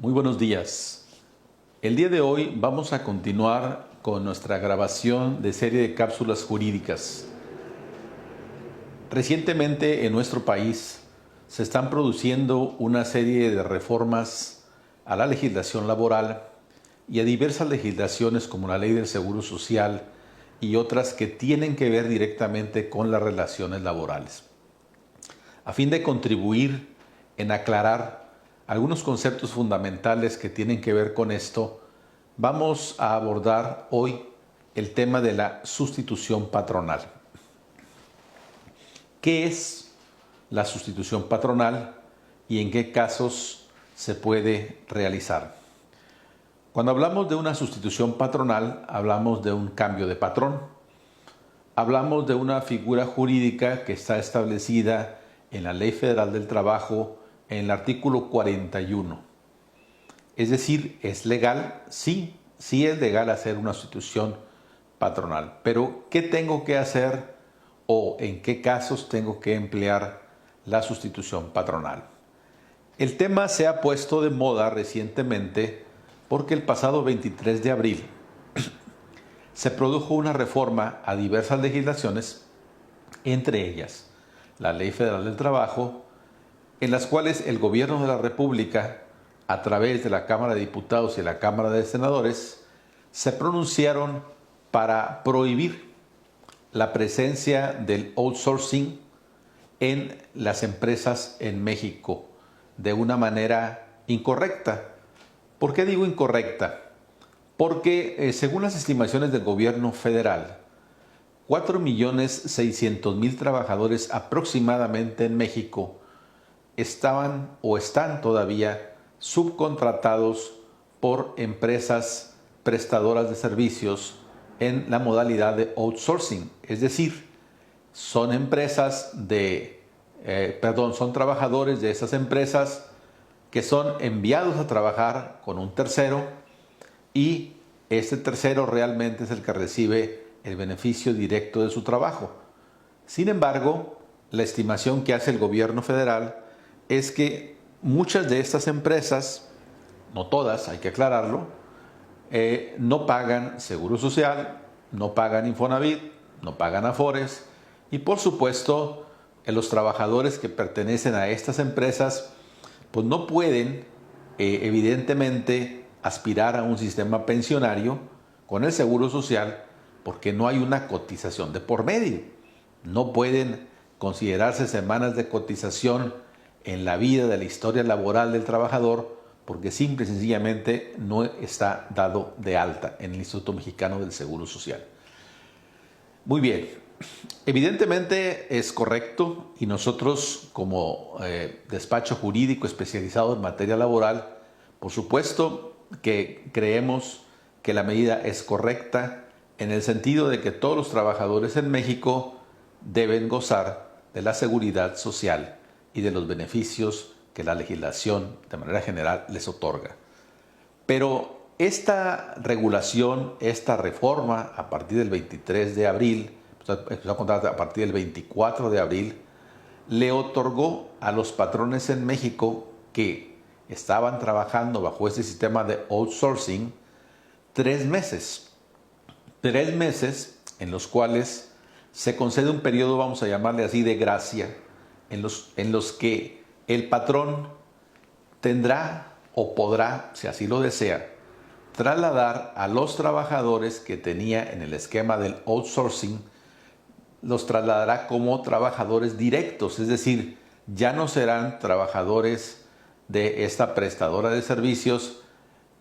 Muy buenos días. El día de hoy vamos a continuar con nuestra grabación de serie de cápsulas jurídicas. Recientemente en nuestro país se están produciendo una serie de reformas a la legislación laboral y a diversas legislaciones como la Ley del Seguro Social y otras que tienen que ver directamente con las relaciones laborales. A fin de contribuir en aclarar algunos conceptos fundamentales que tienen que ver con esto, vamos a abordar hoy el tema de la sustitución patronal. ¿Qué es la sustitución patronal y en qué casos se puede realizar? Cuando hablamos de una sustitución patronal, hablamos de un cambio de patrón. Hablamos de una figura jurídica que está establecida en la Ley Federal del Trabajo en el artículo 41. Es decir, ¿es legal? Sí es legal hacer una sustitución patronal. Pero, ¿qué tengo que hacer o en qué casos tengo que emplear la sustitución patronal? El tema se ha puesto de moda recientemente porque el pasado 23 de abril se produjo una reforma a diversas legislaciones, entre ellas la Ley Federal del Trabajo, en las cuales el Gobierno de la República, a través de la Cámara de Diputados y la Cámara de Senadores, se pronunciaron para prohibir la presencia del outsourcing en las empresas en México de una manera incorrecta. ¿Por qué digo incorrecta? Porque según las estimaciones del gobierno federal, 4.600.000 trabajadores aproximadamente en México estaban o están todavía subcontratados por empresas prestadoras de servicios en la modalidad de outsourcing. Es decir, son son trabajadores de esas empresas que son enviados a trabajar con un tercero y este tercero realmente es el que recibe el beneficio directo de su trabajo. Sin embargo, la estimación que hace el gobierno federal es que muchas de estas empresas, no todas, hay que aclararlo, no pagan seguro social, no pagan Infonavit, no pagan Afores y por supuesto los trabajadores que pertenecen a estas empresas pues no pueden evidentemente aspirar a un sistema pensionario con el seguro social porque no hay una cotización de por medio. No pueden considerarse semanas de cotización en la vida de la historia laboral del trabajador porque simple y sencillamente no está dado de alta en el Instituto Mexicano del Seguro Social. Muy bien, evidentemente es correcto y nosotros como despacho jurídico especializado en materia laboral, por supuesto que creemos que la medida es correcta en el sentido de que todos los trabajadores en México deben gozar de la seguridad social y de los beneficios que la legislación de manera general les otorga. Pero esta regulación, esta reforma a partir del 23 de abril, empezó a contar a partir del 24 de abril, le otorgó a los patrones en México que estaban trabajando bajo este sistema de outsourcing 3 meses. 3 meses en los cuales se concede un periodo, vamos a llamarle así, de gracia, en los que el patrón tendrá o podrá, si así lo desea, trasladar a los trabajadores que tenía en el esquema del outsourcing, los trasladará como trabajadores directos, es decir, ya no serán trabajadores de esta prestadora de servicios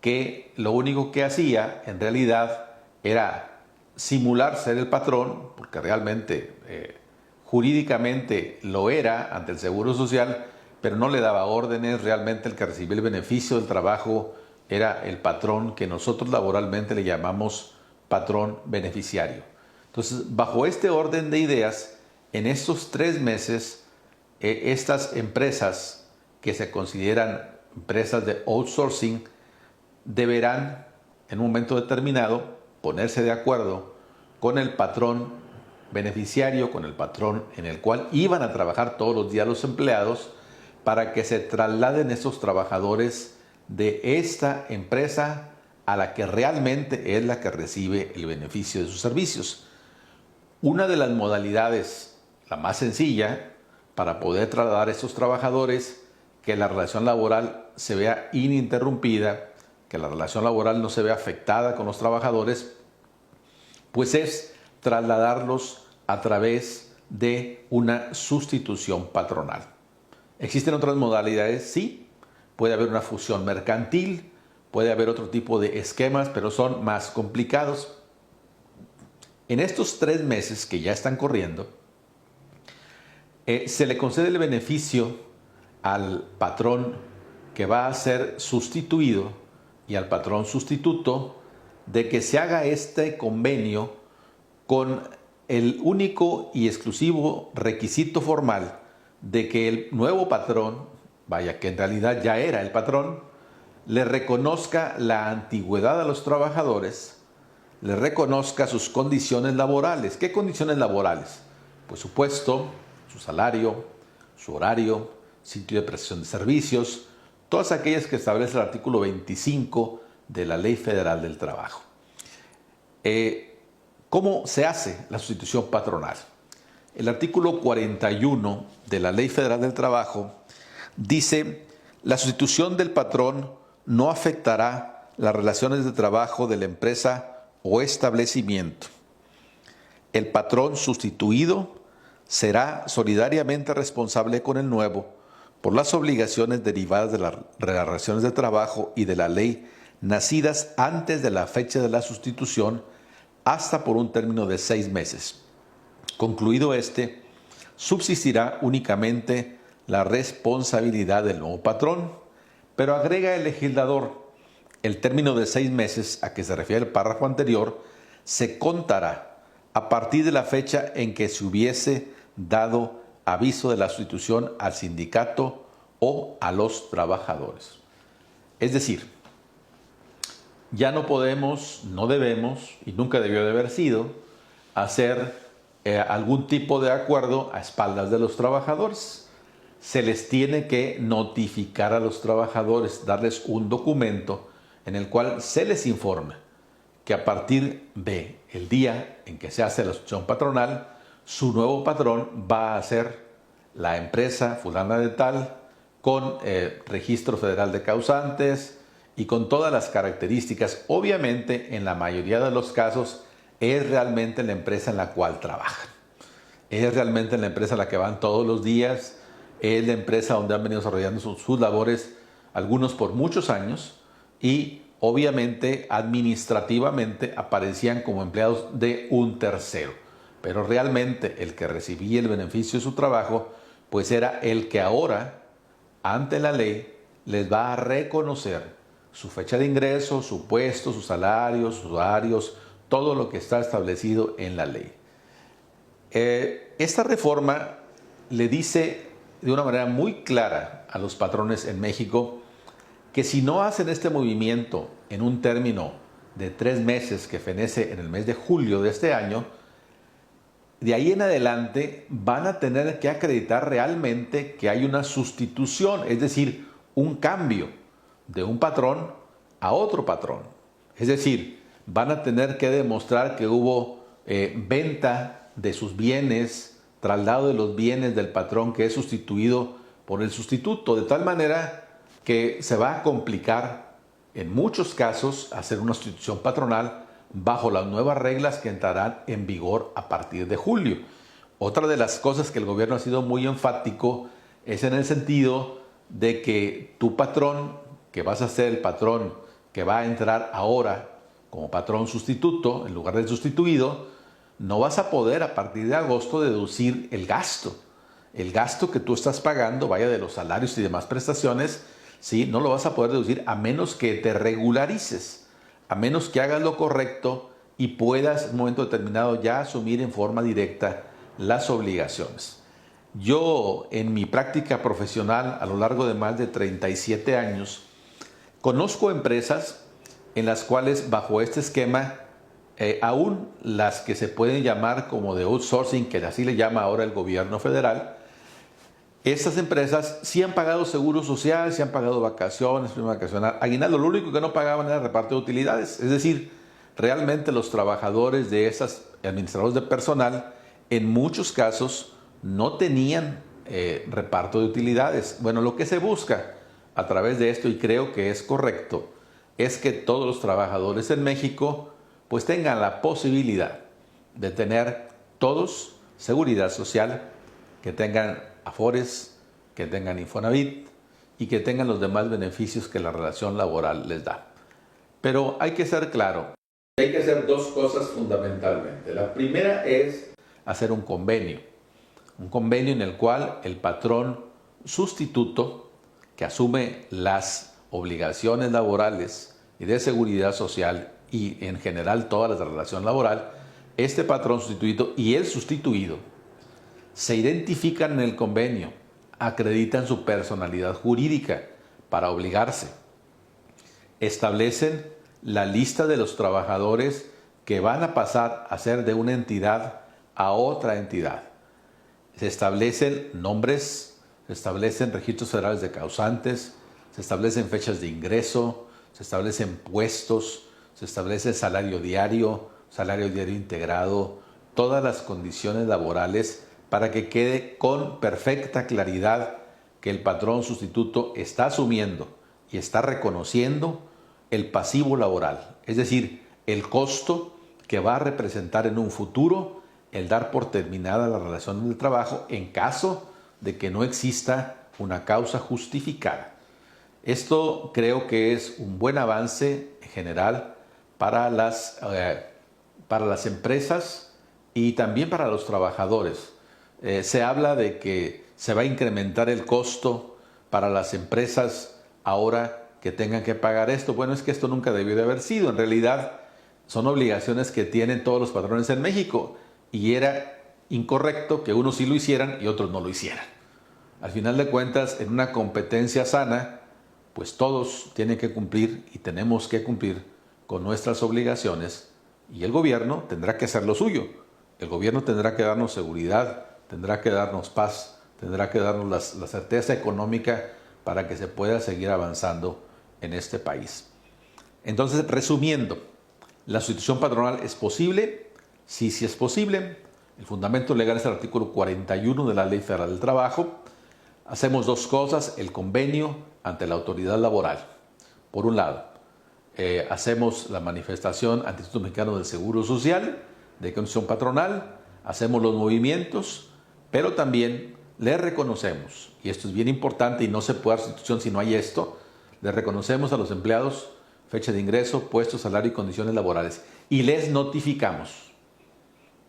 que lo único que hacía en realidad era simular ser el patrón, porque realmente jurídicamente lo era ante el Seguro Social, pero no le daba órdenes, realmente el que recibía el beneficio del trabajo era el patrón que nosotros laboralmente le llamamos patrón beneficiario. Entonces, bajo este orden de ideas, en estos 3 meses, estas empresas que se consideran empresas de outsourcing deberán, en un momento determinado, ponerse de acuerdo con el patrón beneficiario, con el patrón en el cual iban a trabajar todos los días los empleados, para que se trasladen esos trabajadores de esta empresa a la que realmente es la que recibe el beneficio de sus servicios. Una de las modalidades, la más sencilla, para poder trasladar a estos trabajadores, que la relación laboral se vea ininterrumpida, que la relación laboral no se vea afectada con los trabajadores, pues es trasladarlos a través de una sustitución patronal. ¿Existen otras modalidades? Sí. Puede haber una fusión mercantil, puede haber otro tipo de esquemas, pero son más complicados. En estos 3 meses que ya están corriendo, se le concede el beneficio al patrón que va a ser sustituido y al patrón sustituto de que se haga este convenio con el único y exclusivo requisito formal de que el nuevo patrón, vaya que en realidad ya era el patrón, le reconozca la antigüedad a los trabajadores, le reconozca sus condiciones laborales. ¿Qué condiciones laborales? Pues su puesto, su salario, su horario, sitio de prestación de servicios, todas aquellas que establece el artículo 25 de la Ley Federal del Trabajo. ¿Cómo se hace la sustitución patronal? El artículo 41 de la Ley Federal del Trabajo dice: la sustitución del patrón no afectará las relaciones de trabajo de la empresa o establecimiento. El patrón sustituido será solidariamente responsable con el nuevo por las obligaciones derivadas de las relaciones de trabajo y de la ley nacidas antes de la fecha de la sustitución, hasta por un término de 6 meses. Concluido este, subsistirá únicamente la responsabilidad del nuevo patrón, pero agrega el legislador: el término de 6 meses a que se refiere el párrafo anterior se contará a partir de la fecha en que se hubiese dado aviso de la sustitución al sindicato o a los trabajadores. Es decir, ya no podemos, no debemos, y nunca debió de haber sido, hacer algún tipo de acuerdo a espaldas de los trabajadores. Se les tiene que notificar a los trabajadores, darles un documento en el cual se les informa que a partir del día en que se hace la sustitución patronal, su nuevo patrón va a ser la empresa fulana de tal, con registro federal de causantes y con todas las características. Obviamente, en la mayoría de los casos, es realmente la empresa en la cual trabajan. Es realmente la empresa en la que van todos los días. Es la empresa donde han venido desarrollando sus labores, algunos por muchos años, y obviamente administrativamente aparecían como empleados de un tercero. Pero realmente el que recibía el beneficio de su trabajo, pues era el que ahora, ante la ley, les va a reconocer su fecha de ingreso, su puesto, sus salarios, sus horarios, todo lo que está establecido en la ley. Esta reforma le dice de una manera muy clara a los patrones en México que si no hacen este movimiento en un término de 3 meses que fenece en el mes de julio de este año, de ahí en adelante van a tener que acreditar realmente que hay una sustitución, es decir, un cambio de un patrón a otro patrón. Es decir, van a tener que demostrar que hubo venta de sus bienes, traslado de los bienes del patrón que es sustituido por el sustituto, de tal manera que se va a complicar en muchos casos hacer una sustitución patronal bajo las nuevas reglas que entrarán en vigor a partir de julio. Otra de las cosas que el gobierno ha sido muy enfático es en el sentido de que tu patrón, que vas a ser el patrón que va a entrar ahora como patrón sustituto en lugar del sustituido, no vas a poder a partir de agosto deducir el gasto. El gasto que tú estás pagando, vaya de los salarios y demás prestaciones, ¿sí? No lo vas a poder deducir a menos que te regularices, a menos que hagas lo correcto y puedas en un momento determinado ya asumir en forma directa las obligaciones. Yo en mi práctica profesional a lo largo de más de 37 años, conozco empresas en las cuales bajo este esquema, aún las que se pueden llamar como de outsourcing, que así le llama ahora el gobierno federal, Estas empresas sí han pagado seguro social, sí han pagado vacaciones, prima vacacional, aguinaldo. Lo único que no pagaban era reparto de utilidades. Es decir, realmente los trabajadores de esas administradores de personal, en muchos casos, no tenían reparto de utilidades. Bueno, lo que se busca a través de esto, y creo que es correcto, es que todos los trabajadores en México pues tengan la posibilidad de tener todos seguridad social, que tengan Afores, que tengan Infonavit y que tengan los demás beneficios que la relación laboral les da. Pero hay que ser claro, hay que hacer dos cosas fundamentalmente. La primera es hacer un convenio en el cual el patrón sustituto, que asume las obligaciones laborales y de seguridad social y en general todas las de relación laboral, este patrón sustituido y el sustituido se identifican en el convenio, acreditan su personalidad jurídica para obligarse, establecen la lista de los trabajadores que van a pasar a ser de una entidad a otra entidad. Se establecen nombres, se establecen registros federales de causantes, se establecen fechas de ingreso, se establecen puestos, se establece salario diario integrado, todas las condiciones laborales para que quede con perfecta claridad que el patrón sustituto está asumiendo y está reconociendo el pasivo laboral, es decir, el costo que va a representar en un futuro el dar por terminada la relación de trabajo en caso de que no exista una causa justificada. Esto creo que es un buen avance en general para las empresas y también para los trabajadores. Se habla de que se va a incrementar el costo para las empresas ahora que tengan que pagar esto. Bueno, es que esto nunca debió de haber sido. En realidad son obligaciones que tienen todos los patrones en México y era incorrecto que unos sí lo hicieran y otros no lo hicieran. Al final de cuentas, en una competencia sana, pues todos tienen que cumplir y tenemos que cumplir con nuestras obligaciones y el gobierno tendrá que hacer lo suyo. El gobierno tendrá que darnos seguridad, tendrá que darnos paz, tendrá que darnos la certeza económica para que se pueda seguir avanzando en este país. Entonces, resumiendo, ¿la sustitución patronal es posible? Sí, sí es posible. El fundamento legal es el artículo 41 de la Ley Federal del Trabajo. Hacemos dos cosas: el convenio ante la autoridad laboral. Por un lado, hacemos la manifestación ante el Instituto Mexicano del Seguro Social de condición patronal, hacemos los movimientos, pero también le reconocemos, y esto es bien importante y no se puede dar sustitución si no hay esto, le reconocemos a los empleados fecha de ingreso, puesto, salario y condiciones laborales, y les notificamos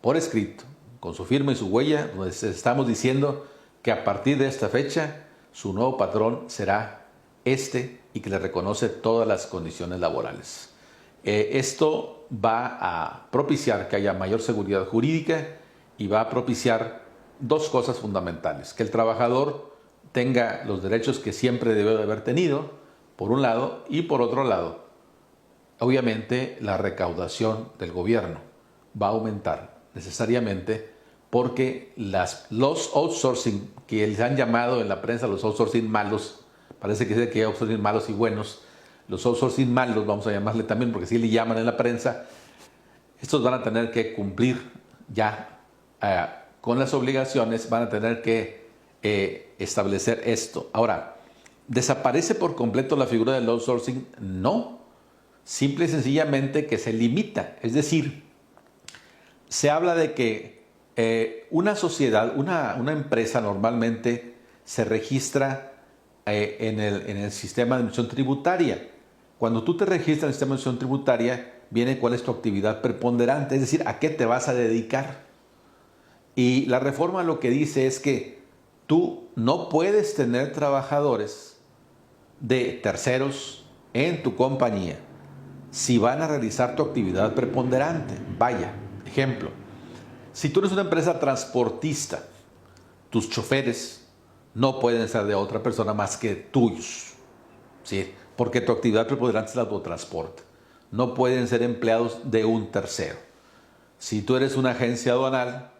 por escrito, con su firma y su huella, donde les estamos diciendo que a partir de esta fecha su nuevo patrón será este y que le reconoce todas las condiciones laborales. Esto va a propiciar que haya mayor seguridad jurídica y va a propiciar dos cosas fundamentales: que el trabajador tenga los derechos que siempre debió de haber tenido, por un lado, y por otro lado, obviamente la recaudación del gobierno va a aumentar necesariamente porque los outsourcing, que les han llamado en la prensa los outsourcing malos, parece que hay outsourcing malos y buenos, los outsourcing malos vamos a llamarle también porque así le llaman en la prensa, estos van a tener que cumplir ya con las obligaciones, van a tener que establecer esto. Ahora, ¿desaparece por completo la figura del outsourcing? No, simple y sencillamente que se limita. Es decir, se habla de que una sociedad, una empresa normalmente se registra en el sistema de administración tributaria. Cuando tú te registras en el sistema de administración tributaria, viene cuál es tu actividad preponderante, es decir, a qué te vas a dedicar. Y la reforma lo que dice es que tú no puedes tener trabajadores de terceros en tu compañía si van a realizar tu actividad preponderante. Vaya, ejemplo, si tú eres una empresa transportista, tus choferes no pueden ser de otra persona más que tuyos, ¿sí? Porque tu actividad preponderante es el autotransporte. No pueden ser empleados de un tercero. Si tú eres una agencia aduanal,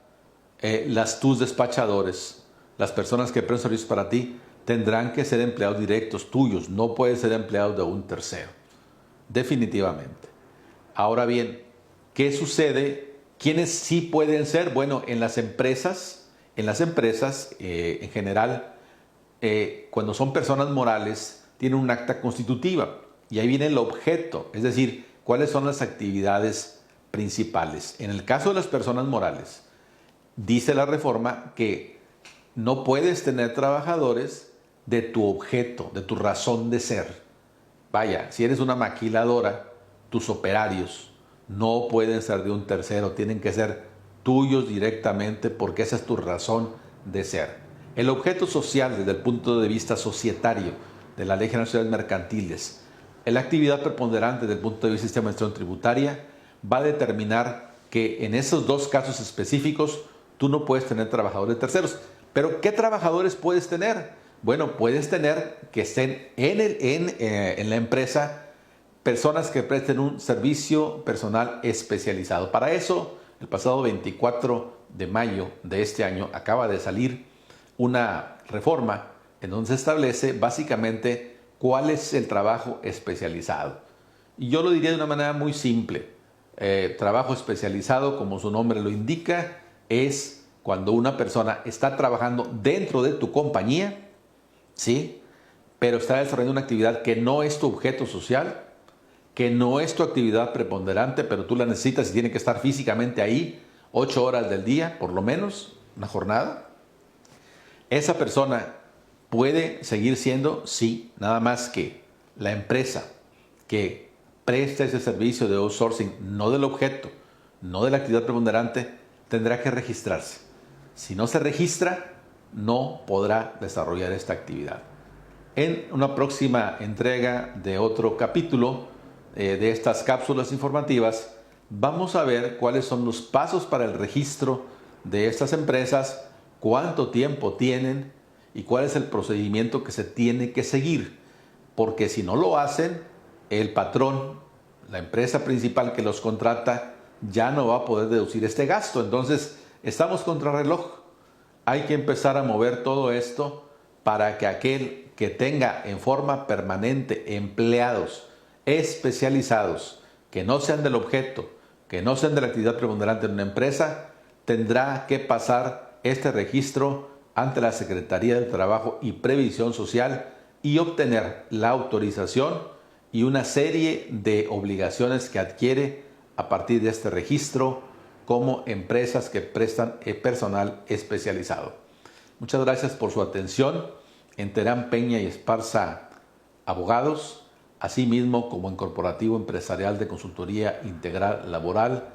tus despachadores las personas que prestan servicios para ti tendrán que ser empleados directos tuyos, no pueden ser empleados de un tercero, definitivamente. Ahora bien, ¿qué sucede? ¿Quiénes sí pueden ser? Bueno, en las empresas en general, cuando son personas morales, tienen un acta constitutiva y ahí viene el objeto, es decir, cuáles son las actividades principales. En el caso de las personas morales, dice la reforma que no puedes tener trabajadores de tu objeto, de tu razón de ser. Vaya, si eres una maquiladora, tus operarios no pueden ser de un tercero, tienen que ser tuyos directamente porque esa es tu razón de ser. El objeto social desde el punto de vista societario de la Ley General de Sociedades Mercantiles, la actividad preponderante desde el punto de vista del sistema de administración tributaria va a determinar que en esos dos casos específicos tú no puedes tener trabajadores de terceros. Pero ¿qué trabajadores puedes tener? Bueno, puedes tener que estén en la empresa personas que presten un servicio personal especializado. Para eso, el pasado 24 de mayo de este año acaba de salir una reforma en donde se establece básicamente cuál es el trabajo especializado. Y yo lo diría de una manera muy simple. Trabajo especializado, como su nombre lo indica, es cuando una persona está trabajando dentro de tu compañía, ¿sí? Pero está desarrollando una actividad que no es tu objeto social, que no es tu actividad preponderante, pero tú la necesitas y tiene que estar físicamente ahí 8 horas del día, por lo menos, una jornada. Esa persona puede seguir siendo, sí, nada más que la empresa que presta ese servicio de outsourcing, no del objeto, no de la actividad preponderante, tendrá que registrarse. Si no se registra, no podrá desarrollar esta actividad. En una próxima entrega de otro capítulo de estas cápsulas informativas, vamos a ver cuáles son los pasos para el registro de estas empresas, cuánto tiempo tienen y cuál es el procedimiento que se tiene que seguir. Porque si no lo hacen, el patrón, la empresa principal que los contrata, ya no va a poder deducir este gasto. Entonces, estamos contra reloj. Hay que empezar a mover todo esto para que aquel que tenga en forma permanente empleados especializados, que no sean del objeto, que no sean de la actividad preponderante en una empresa, tendrá que pasar este registro ante la Secretaría del Trabajo y Previsión Social y obtener la autorización y una serie de obligaciones que adquiere a partir de este registro como empresas que prestan personal especializado. Muchas gracias por su atención. En Terán, Peña y Esparza Abogados, asimismo como en Corporativo Empresarial de Consultoría Integral Laboral,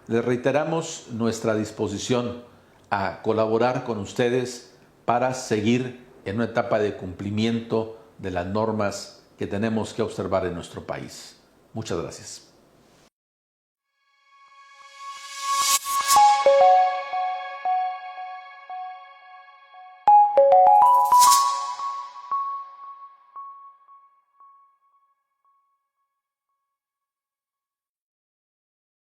les reiteramos nuestra disposición a colaborar con ustedes para seguir en una etapa de cumplimiento de las normas que tenemos que observar en nuestro país. Muchas gracias.